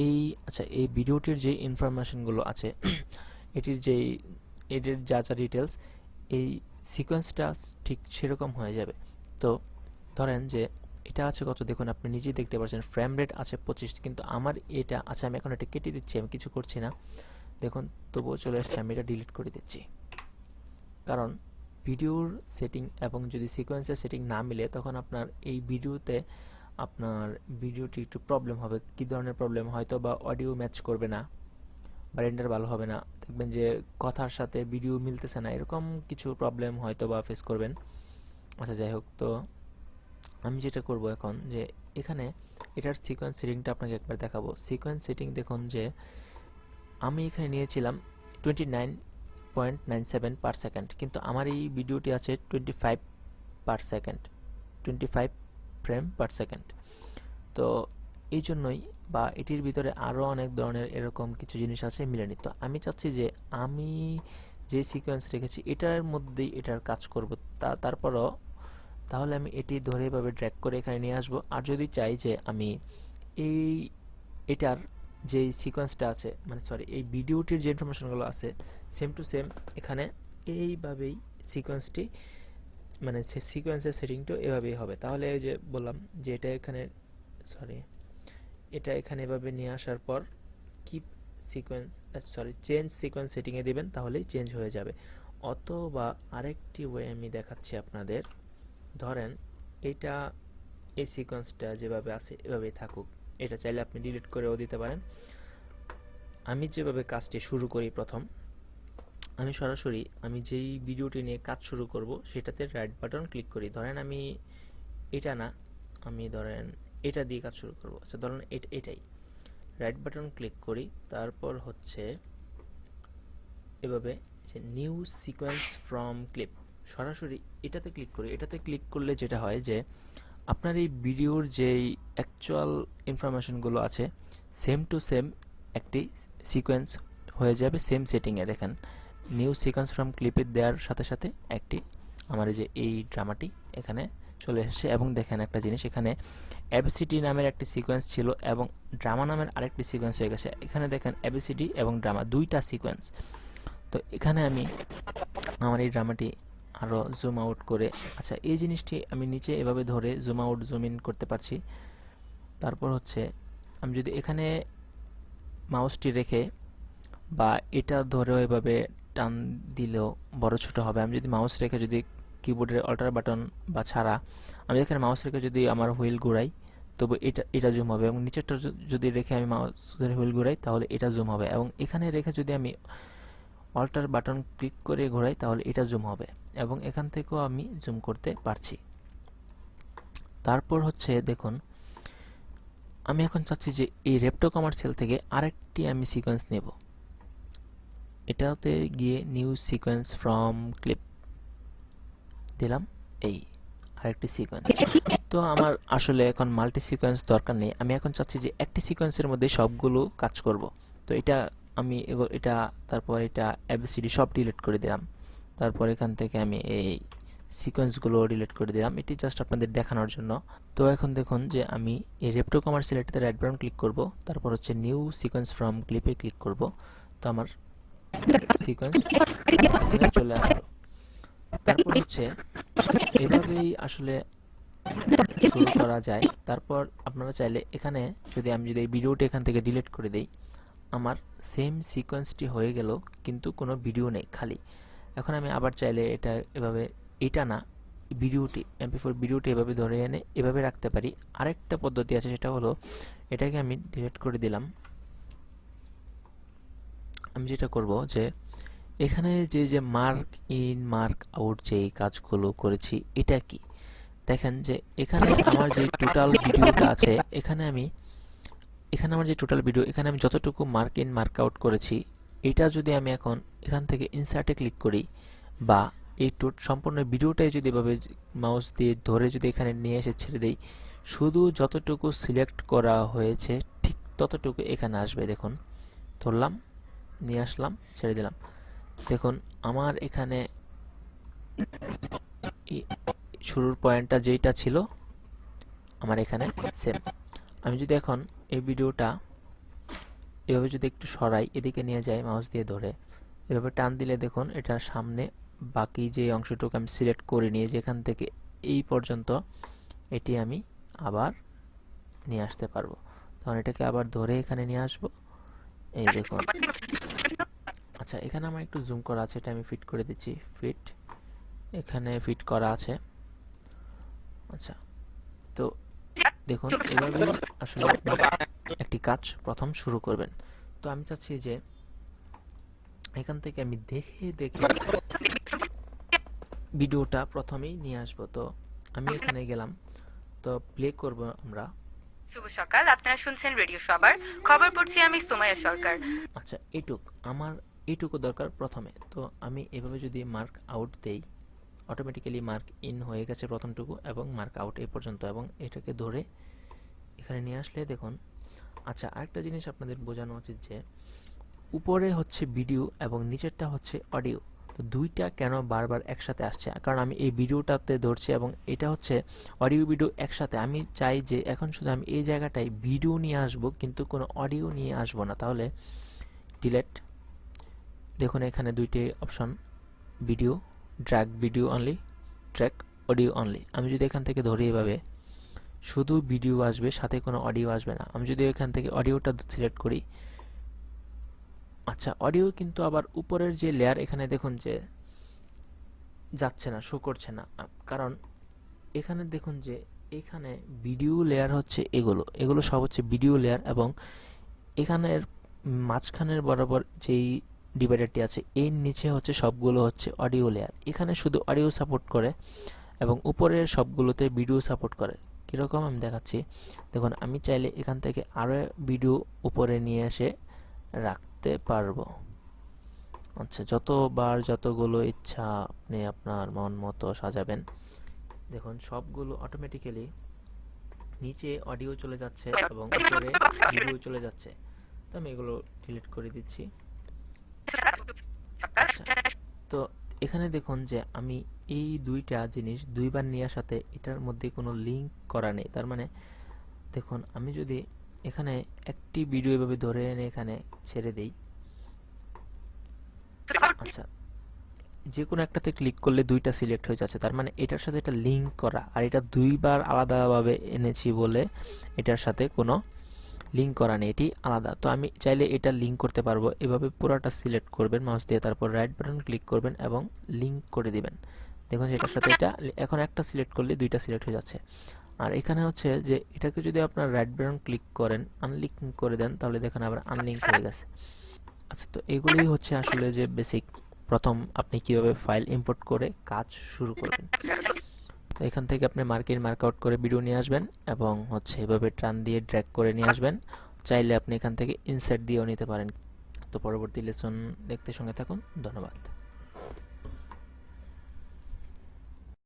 এই আচ্ছা, এই ভিডিওটির যে ইনফরমেশনগুলো আছে এটির যা যা ডিটেলস, এই সিকোয়েন্সটা ঠিক সেরকম হয়ে যাবে। তো ধরেন যে এটা আছে কত, দেখুন আপনি নিজেই দেখতে পাচ্ছেন ফ্রেম রেট আছে 25, কিন্তু আমার এটা আচ্ছা, আমি এখন এটা কেটে দিচ্ছি, আমি কিছু করছি না, দেখুন তবুও চলে আসছে, আমি এটা ডিলিট করে দিচ্ছি। কারণ ভিডিওর সেটিং এবং যদি সিকোয়েন্সের সেটিং না মিলে তখন আপনার এই ভিডিওতে আপনার ভিডিওটি একটু প্রবলেম হবে। কী ধরনের প্রবলেম? হয়তো বা অডিও ম্যাচ করবে না বা রেন্ডার ভালো হবে না, দেখবেন যে কথার সাথে ভিডিও মিলতেছে না, এরকম কিছু প্রবলেম হয়তো বা ফেস করবেন। আচ্ছা যাই হোক, তো আমি যেটা করব এখন যে এখানে এটার সিকোয়েন্স সেটিংটা আপনাকে একবার দেখাবো। সিকোয়েন্স সেটিং দেখুন যে আমি এখানে নিয়েছিলাম 29.97 পার সেকেন্ড, কিন্তু আমার এই ভিডিওটি আছে 25 per second, 25 frame per second. তো এই জন্যই বা এটির ভিতরে আরও অনেক ধরনের এরকম কিছু জিনিস আছে মিলেনি। তো আমি চাচ্ছি যে আমি যে সিকোয়েন্স রেখেছি এটার মধ্যেই এটার কাজ করব, তারপরও তাহলে আমি এটি ধরে এভাবে ড্র্যাগ করে এখানে নিয়ে আসবো। আর যদি চাই যে আমি এটার যে সিকোয়েন্সটা আছে, মানে সরি, এই ভিডিওটির যে ইনফরমেশনগুলো আছে সেম টু সেম এখানে এইভাবেই সিকোয়েন্সটি, মানে সিকোয়েন্সের সেটিংটা এভাবেই হবে। তাহলে এই যে বললাম যে এটা এখানে সরি এটা এখানে এভাবে নিয়ে আসার পর কিপ সিকোয়েন্স চেঞ্জ সিকোয়েন্স সেটিংয়ে দেবেন, তাহলেই চেঞ্জ হয়ে যাবে। অথবা আরেকটি ওয়ে আমি দেখাচ্ছি আপনাদের। ধরেন এটা এই সিকোয়েন্সটা যেভাবে আছে এভাবেই থাকুক, এটা চাইলে আপনি ডিলিট করেও দিতে পারেন। আমি যেভাবে কাজটি শুরু করি, প্রথম আমি সরাসরি আমি যেই ভিডিওটি নিয়ে কাজ শুরু করব সেটাতে রাইট বাটন ক্লিক করি। ধরেন আমি এটা না, আমি ধরেন এটা দিয়ে কাজ শুরু করব। আচ্ছা ধরেন এটাই, রাইট বাটন ক্লিক করি, তারপর হচ্ছে এভাবে যে নিউ সিকোয়েন্স ফ্রম ক্লিপ, সরাসরি এটাতে ক্লিক করি। এটাতে ক্লিক করলে যেটা হয় যে আপনার এই ভিডিওর যেই অ্যাকচুয়াল ইনফরমেশনগুলো আছে সেম টু সেম একটি সিকোয়েন্স হয়ে যাবে সেম সেটিংয়ে। দেখেন নিউ সিকোয়েন্স ফ্রম ক্লিপে দেওয়ার সাথে সাথে একটি আমার যে এই ড্রামাটি এখানে চলে এসেছে। এবং দেখেন একটা জিনিস, এখানে এবিসিডি নামের একটি সিকোয়েন্স ছিল এবং ড্রামা নামের আরেকটি সিকোয়েন্স হয়ে গেছে। এখানে দেখেন এবিসিডি এবং ড্রামা দুইটা সিকোয়েন্স। তো এখানে আমি আমার এই ড্রামাটি আরও জুম আউট করে, আচ্ছা এই জিনিসটি আমি নিচে এভাবে ধরে জুম আউট জুম ইন করতে পারছি। তারপর হচ্ছে আমি যদি এখানে মাউসটি রেখে বা এটা ধরেও এভাবে টান দিলেও বড় ছোট হবে। আমি যদি মাউস রেখে যদি কিবোর্ডের অল্টার বাটন বা ছাড়া আমি এখানে মাউস রেখে যদি আমার হুইল ঘুরাই তবে এটা জুম হবে, এবং নিচেরটা যদি রেখে আমি মাউসের হুইল ঘুরাই তাহলে এটা জুম হবে, এবং এখানে রেখে যদি আমি অল্টার বাটন ক্লিক করে ঘোরাই তাহলে এটা জুম হবে, এবং এখান থেকেও আমি জুম করতে পারছি। তারপর হচ্ছে দেখুন আমি এখন চাচ্ছি যে এই রেপ্টো কমার্শিয়াল থেকে আরেকটি আমি সিকোয়েন্স নেব। এটাতে গিয়ে নিউ সিকোয়েন্স ফ্রম ক্লিপ দিলাম, এই আরেকটি সিকোয়েন্স। তো আমার আসলে এখন মাল্টি সিকোয়েন্স দরকার নেই, আমি এখন চাচ্ছি যে একটি সিকোয়েন্সের মধ্যে সবগুলো কাজ করব। তো এটা আমি এটা তারপর এটা এবিসিডি সব ডিলিট করে দিলাম। তারপর এখান থেকে আমি এই সিকোয়েন্সগুলো ডিলিট করে দিলাম, এটি জাস্ট আপনাদের দেখানোর জন্য। তো এখন দেখুন যে আমি এই রেপ্টো কমার্শিয়াল এটাতে রাইট বাটন ক্লিক করব, তারপর হচ্ছে নিউ সিকোয়েন্স ফ্রম ক্লিপে ক্লিক করব। তো আমার সিকোয়েন্স এখানে চলে আসলো। তারপর হচ্ছে এভাবেই আসলে শুরু করা যায়। তারপর আপনারা চাইলে এখানে আমি যদি এই ভিডিওটি এখান থেকে ডিলিট করে দেই, আমার সেম সিকোয়েন্সটি হয়ে গেল কিন্তু কোনো ভিডিও নেই, খালি। এখন আমি আবার চাইলে এটা এভাবে, এটা না ভিডিওটি MP4 ভিডিওটি এভাবে ধরে এনে এভাবে রাখতে পারি। আরেকটা পদ্ধতি আছে, সেটা হলো এটাকে আমি ডিলিট করে দিলাম। আমি যেটা করব যে এখানে যে মার্ক ইন মার্ক আউট যে কাজগুলো করেছি, এটা কি দেখেন যে এখানে আমার যে টোটাল ভিডিওটা আছে এখানে আমার যে টোটাল ভিডিও এখানে আমি যতটুকু মার্ক ইন মার্ক আউট করেছি, এটা যদি আমি এখন এখান থেকে ইনসার্টে ক্লিক করি বা এই সম্পূর্ণ ভিডিওটাই যদি এভাবে মাউস দিয়ে ধরে যদি এখানে নিয়ে এসে ছেড়ে দেই, শুধু যতটুকু সিলেক্ট করা হয়েছে ঠিক ততটুকু এখানে আসবে। দেখুন ধরলাম, নিয়ে আসলাম, ছেড়ে দিলাম, দেখুন আমার এখানে শুরুর পয়েন্টটা যেটা ছিল আমার এখানে সেম। আমি যদি এখন এই ভিডিওটা এভাবে যদি একটু সরাই, এদিকে নিয়ে যাই মাউস দিয়ে ধরে, এভাবে টান দিলে দেখুন এটার সামনে বাকি যে অংশটুকু আমি সিলেক্ট করে নিয়ে যেখান থেকে এই পর্যন্ত এটি আমি আবার নিয়ে আসতে পারবো। তখন এটাকে আবার ধরে এখানে নিয়ে আসবো, এই দেখুন। আচ্ছা, এখানে আমার একটু জুম করা আছে, এটা আমি ফিট করে দিচ্ছি, ফিট, এখানে ফিট করা আছে। আচ্ছা, তো দেখুন এভাবে আসলে আপনি একটি কাজ প্রথম শুরু করবেন। তো আমি চাচ্ছি যে এখান থেকে আমি দেখে দেখে ভিডিওটা প্রথমেই নিয়ে আসবো। তো আমি এখানে গেলাম, তো প্লে করব আমরা। শুভ সকাল, আপনারা শুনছেন রেডিও সবার খবর, পড়ছি আমি সুমাইয়া সরকার। আচ্ছা, আমার এইটুকু দরকার প্রথমে। তো আমি এভাবে যদি মার্ক আউট দেই, অটোমেটিক্যালি মার্ক ইন হয়ে গেছে প্রথমটুকু এবং মার্ক আউট এই পর্যন্ত, এবং এটাকে ধরে এখানে নিয়ে আসলে দেখুন। আচ্ছা, আরেকটা জিনিস আপনাদের বোঝানো উচিত যে উপরে হচ্ছে ভিডিও এবং নিচেরটা হচ্ছে অডিও। তো দুইটা কেন বারবার একসাথে আসছে, কারণ আমি এই ভিডিওটাতে ধরছি এবং এটা হচ্ছে অডিও ভিডিও একসাথে। আমি চাই যে এখন শুধু আমি এই জায়গাটায় ভিডিও নিয়ে আসব, কিন্তু কোনো অডিও নিয়ে আসব না। তাহলে ডিলেট, দেখুন এখানে দুইটি option, video, drag video only, track audio only. আমি যদি এখান থেকে ধরি এভাবে, শুধু ভিডিও আসবে, সাথে কোনো অডিও আসবে না। আমি যদি এখান থেকে অডিওটা সিলেক্ট করি, আচ্ছা অডিও কিন্তু আবার উপরের যে লেয়ার এখানে দেখুন যে যাচ্ছে না, শো করছে না, কারণ এখানে দেখুন যে এখানে ভিডিও লেয়ার হচ্ছে এগুলো সব হচ্ছে ভিডিও লেয়ার, এবং এখানের মাঝখানের বরাবর যেই ডিভাইডারটি আছে এর নিচে হচ্ছে সবগুলো হচ্ছে অডিও লেয়ার। এখানে শুধু অডিও সাপোর্ট করে এবং উপরের সবগুলোতে ভিডিও সাপোর্ট করে। কীরকম আমি দেখাচ্ছি, দেখুন আমি চাইলে এখান থেকে আরও ভিডিও উপরে নিয়ে এসে রাখতে পারবো। আচ্ছা, যতগুলো ইচ্ছা আপনি আপনার মন মতো সাজাবেন। দেখুন সবগুলো অটোমেটিক্যালি নিচে অডিও চলে যাচ্ছে এবং উপরে ভিডিও চলে যাচ্ছে। তো আমি এগুলো ডিলিট করে দিচ্ছি। আচ্ছা, তো এখানে দেখুন যে আমি এই দুইটা জিনিস দুইবার নেওয়ার সাথে এটার মধ্যে কোনো লিঙ্ক করা নেই। তার মানে দেখুন আমি যদি এখানে একটি ভিডিও এভাবে ধরে এনে এখানে ছেড়ে দেই, আচ্ছা যে কোনো একটাতে ক্লিক করলে দুইটা সিলেক্ট হয়ে যাচ্ছে, তার মানে এটার সাথে এটা লিঙ্ক করা। আর এটা দুইবার আলাদাভাবে এনেছি বলে এটার সাথে কোনো লিঙ্ক করা নেই, এটি আলাদা। তো আমি চাইলে এটা লিঙ্ক করতে পারবো। এভাবে পুরোটা সিলেক্ট করবেন মাউস দিয়ে, তারপর রাইট বাটন ক্লিক করবেন এবং লিঙ্ক করে দিবেন। দেখুন এটার সাথে এটা এখন একটা সিলেক্ট করলে দুইটা সিলেক্ট হয়ে যাচ্ছে। আর এখানে হচ্ছে যে এটাকে যদি আপনার রাইট বাটন ক্লিক করেন আনলিঙ্ক করে দেন, তাহলে দেখুন আবার আনলিঙ্ক হয়ে গেছে। আচ্ছা, তো এগুলোই হচ্ছে আসলে যে বেসিক, প্রথম আপনি কিভাবে ফাইল ইম্পোর্ট করে কাজ শুরু করবেন। তো এখান থেকে আপনি মার্ক আউট করে ভিডিও নিয়ে আসবেন এবং হচ্ছে এভাবে টান দিয়ে ড্র্যাগ করে নিয়ে আসবেন। চাইলে আপনি এখান থেকে ইনসার্ট দিয়েও নিতে পারেন। তো পরবর্তী লেসন দেখতে সঙ্গে থাকুন। ধন্যবাদ।